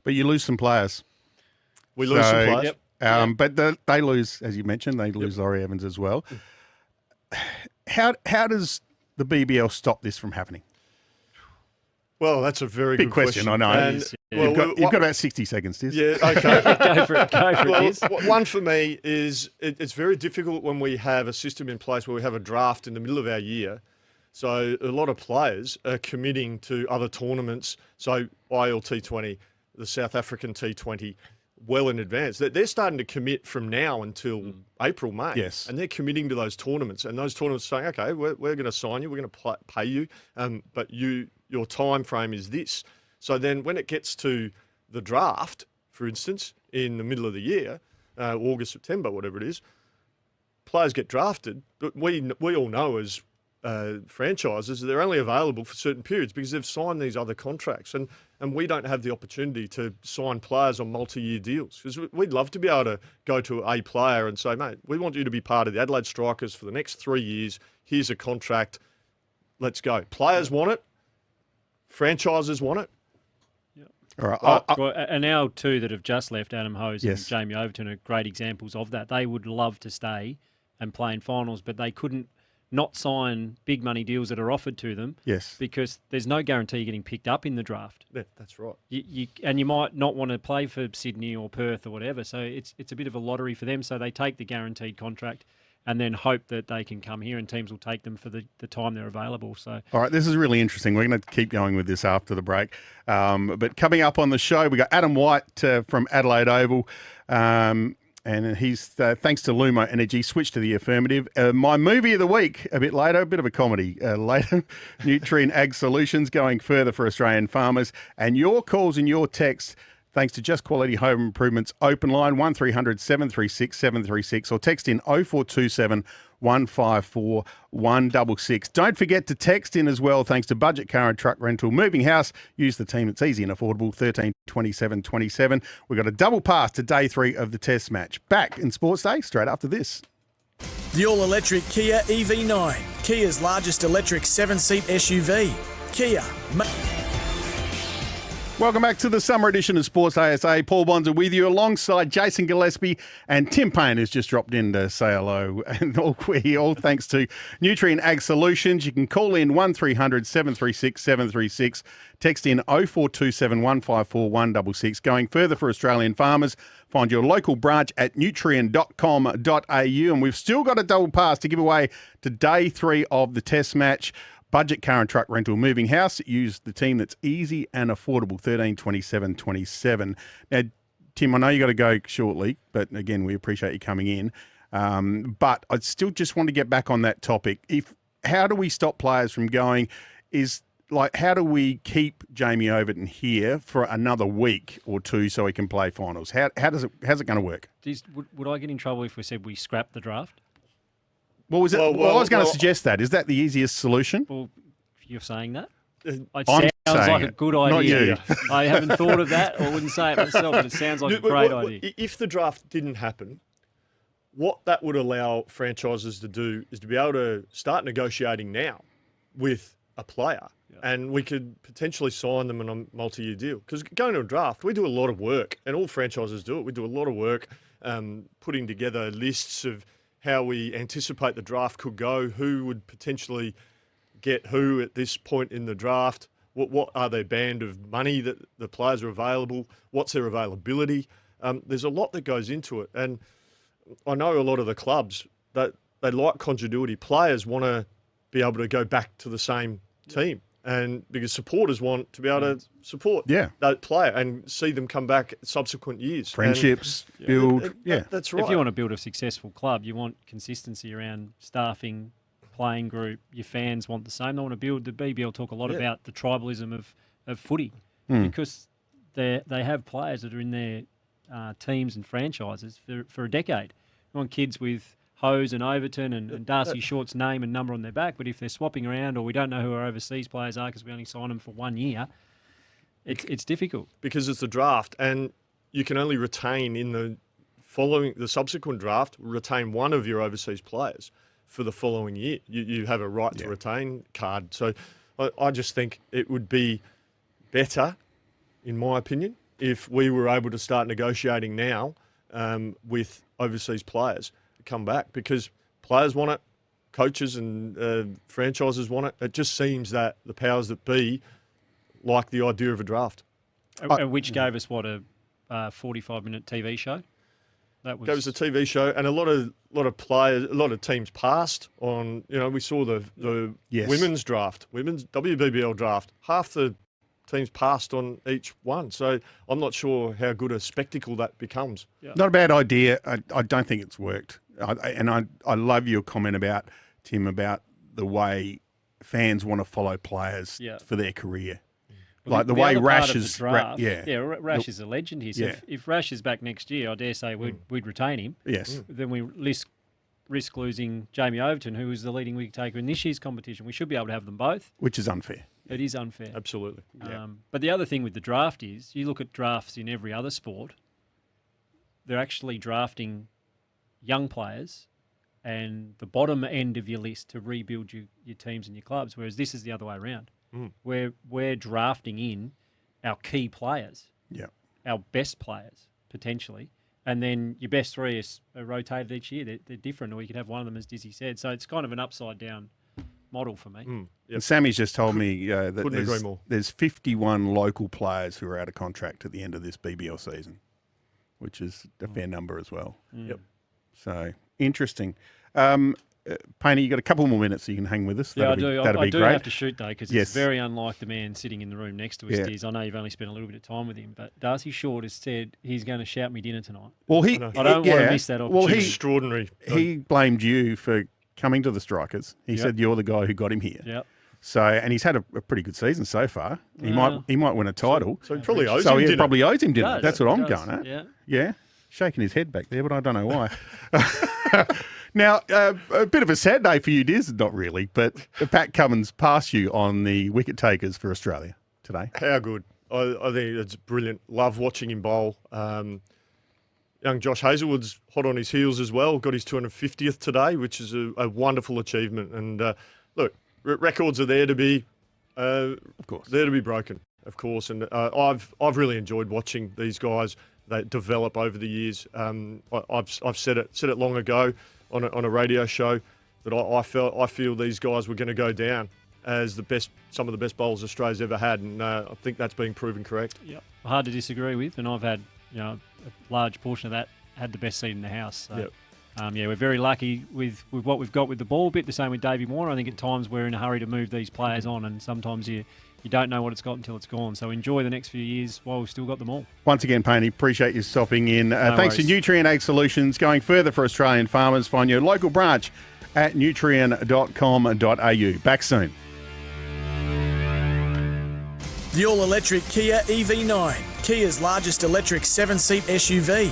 But you lose some players. We lose some players. Yep. But they lose, as you mentioned, they lose Laurie Evans as well. How does the BBL stop this from happening? Well, that's a very Big good question, I know. And, You've got about 60 seconds, Tiz. Yeah, okay. Go for it, Tiz. One for me is it's very difficult when we have a system in place where we have a draft in the middle of our year. So a lot of players are committing to other tournaments. So IL T20, the South African T20, well in advance. They're starting to commit from now until April, May. Yes. And they're committing to those tournaments. And those tournaments are saying, okay, we're going to sign you, we're going to pay you, but your time frame is this. So then when it gets to the draft, for instance, in the middle of the year, August, September, whatever it is, players get drafted, but we all know as franchises, they're only available for certain periods because they've signed these other contracts. And we don't have the opportunity to sign players on multi-year deals because we'd love to be able to go to a player and say, mate, we want you to be part of the Adelaide Strikers for the next 3 years. Here's a contract. Let's go. Players want it. Franchises want it. All right. And our two that have just left, Adam Hose Yes. and Jamie Overton, are great examples of that. They would love to stay and play in finals, but they couldn't not sign big money deals that are offered to them. Yes. Because there's no guarantee you're getting picked up in the draft. Yeah, that's right. And you might not want to play for Sydney or Perth or whatever. So it's a bit of a lottery for them. So they take the guaranteed contract and then hope that they can come here and teams will take them for the time they're available. So, all right, this is really interesting. We're going to keep going with this after the break. But coming up on the show, we got Adam White from Adelaide Oval. And he's, thanks to Lumo Energy, switched to the affirmative. My movie of the week, a bit later, a bit of a comedy later. Nutrient Ag Solutions, going further for Australian farmers. And your calls and your texts, thanks to Just Quality Home Improvements open line, 1300 736 736, or text in 0427 154 166. Don't forget to text in as well, thanks to Budget Car and Truck Rental Moving House. Use the team that's easy and affordable, 13 27 27. We've got a double pass to day 3 of the test match. Back in Sports Day, straight after this. The all-electric Kia EV9, Kia's largest electric 7-seat SUV. Kia. Welcome back to the summer edition of Sports ASA. Paul Bonza with you alongside Jason Gillespie, and Tim Paine has just dropped in to say hello. And all thanks to Nutrient Ag Solutions. You can call in 1300 736 736, text in 0427 154 166. Going further for Australian farmers, find your local branch at nutrient.com.au. And we've still got a double pass to give away to day 3 of the test match. Budget Car and Truck Rental Moving House. Use the team that's easy and affordable, 13 27 27. Now, Tim, I know you got to go shortly, but again, we appreciate you coming in. But I still just want to get back on that topic. How do we stop players from going? How do we keep Jamie Overton here for another week or two so he can play finals? How's it going to work? Would I get in trouble if we said we scrap the draft? I was going to suggest that. Is that the easiest solution? Well, you're saying that? It I'm sounds saying like a good idea. Not you. I haven't thought of that or wouldn't say it myself, but it sounds like a great idea. If the draft didn't happen, what that would allow franchises to do is to be able to start negotiating now with a player, and we could potentially sign them on a multi-year deal. Because going to a draft, we do a lot of work, and all franchises do it. We do a lot of work putting together lists of how we anticipate the draft could go, who would potentially get who at this point in the draft, what are their band of money that the players are available, what's their availability. There's a lot that goes into it. And I know a lot of the clubs, that they like continuity. Players want to be able to go back to the same team. And because supporters want to be able to support that player and see them come back subsequent years. Friendships, build. That's right. If you want to build a successful club, you want consistency around staffing, playing group. Your fans want the same. They want to build. The BBL talk a lot about the tribalism of footy because they have players that are in their teams and franchises for a decade. You want kids with Hose and Overton and Darcy Short's name and number on their back, but if they're swapping around or we don't know who our overseas players are because we only sign them for 1 year, it's difficult. Because it's a draft and you can only retain in the subsequent draft, retain one of your overseas players for the following year. You have a right to retain card. So I just think it would be better, in my opinion, if we were able to start negotiating now with overseas players to come back, because players want it, coaches and franchises want it. It just seems that the powers that be like the idea of a draft. Which gave us, what, a 45-minute TV show? That was... Gave us a TV show, and a lot of players, a lot of teams passed on. We saw the Yes. women's draft, women's WBBL draft. Half the teams passed on each one, so I'm not sure how good a spectacle that becomes. Yeah. Not a bad idea. I don't think it's worked. I love your comment about, Tim, about the way fans want to follow players for their career. Well, like the way other Rash part of is, the draft, Rash The- is a legend here. So Yeah. if Rash is back next year, I dare say we'd retain him. Yes. Then we risk losing Jamie Overton, who was the leading wicket taker in this year's competition. We should be able to have them both. Which is unfair. It is unfair. Absolutely. But the other thing with the draft is, you look at drafts in every other sport, they're actually drafting young players and the bottom end of your list to rebuild your teams and your clubs, whereas this is the other way around. We're drafting in our key players, our best players, potentially, and then your best three are rotated each year. They're different, or you could have one of them, as Dizzy said. So it's kind of an upside-down model for me. And Sammy's just told me that Couldn't agree more. there's 51 local players who are out of contract at the end of this BBL season, which is a fair number as well. Yep. So, interesting. Paine, you got a couple more minutes so you can hang with us. Yeah, I That'd do. be- that'd I be do great. have to shoot, though, because Yes. it's very unlike the man sitting in the room next to us, Yeah. Diz. I know you've only spent a little bit of time with him, but Darcy Short has said he's going to shout me dinner tonight. Well, I know. I don't want to miss that Well, opportunity. Extraordinary. he blamed you for coming to the Strikers. He said you're the guy who got him here. Yep. So, and he's had a pretty good season so far. He Well, might win a title. So he probably owes So him he dinner. probably owes him dinner. Does, That's what I'm does, going at. Yeah. Yeah, shaking his head back there, but I don't know why. Now, a bit of a sad day for you, Diz. Not really, but Pat Cummins passed you on the wicket takers for Australia today. How good. I think it's brilliant. Love watching him bowl. Young Josh Hazelwood's hot on his heels as well. Got his 250th today, which is a wonderful achievement. And look, records are there to be, Of course. there to be broken, of course. And I've really enjoyed watching these guys. They develop over the years. I've said it long ago on a radio show that I feel these guys were going to go down as some of the best bowlers Australia's ever had, and I think that's been proven correct. Yep. Hard to disagree with, and I've had a large portion of that had the best seat in the house. So, we're very lucky with what we've got with the ball. A bit the same with Davey Warner. I think at times we're in a hurry to move these players on, and sometimes you don't know what it's got until it's gone. So enjoy the next few years while we've still got them all. Once again, Paine, appreciate you stopping in. Thanks to worries. Nutrien Ag Solutions. Going further for Australian farmers, find your local branch at nutrien.com.au. Back soon. The all-electric Kia EV9, Kia's largest electric 7-seat SUV.